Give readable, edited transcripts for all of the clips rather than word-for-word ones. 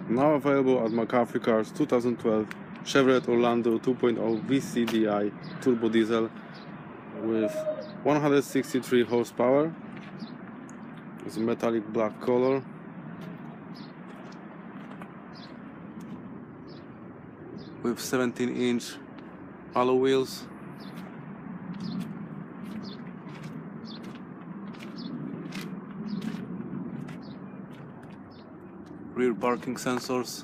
Now available at McCarthy Cars 2012 Chevrolet Orlando 2.0 VCDI turbo diesel with 163 horsepower. It's a metallic black color. With 17-inch alloy wheels. Rear parking sensors.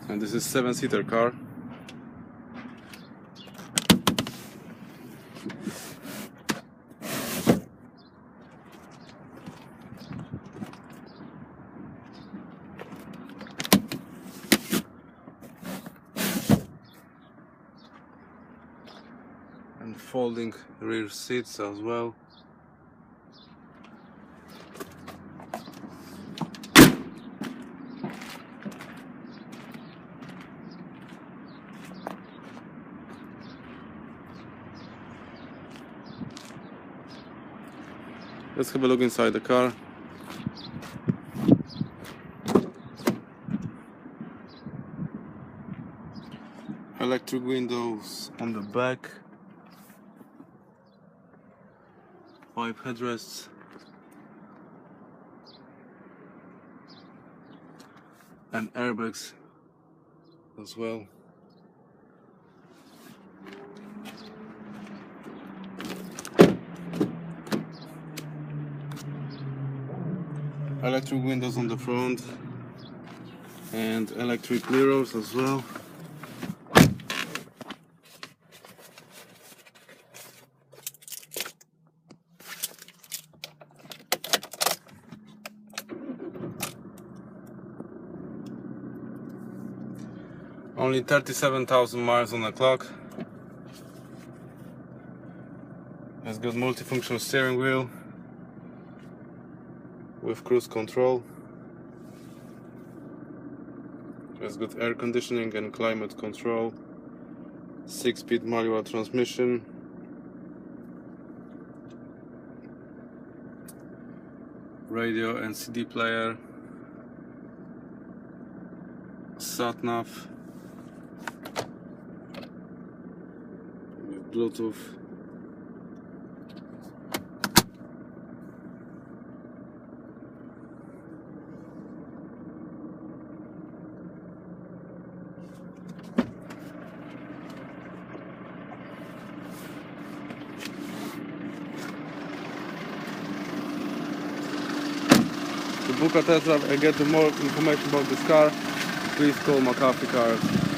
And this is 7-seater car. And folding rear seats as well. Let's have a look inside the car. Electric windows on the back. 5 headrests. And airbags as well. Electric windows on the front and electric mirrors as well. Only 37,000 miles on the clock. It's got multifunctional steering wheel with cruise control. It's got air conditioning and climate control. 6-speed manual transmission. Radio and CD player. Sat-nav. Bluetooth. To book a test drive and get more information about this car, please call McCarthy Cars.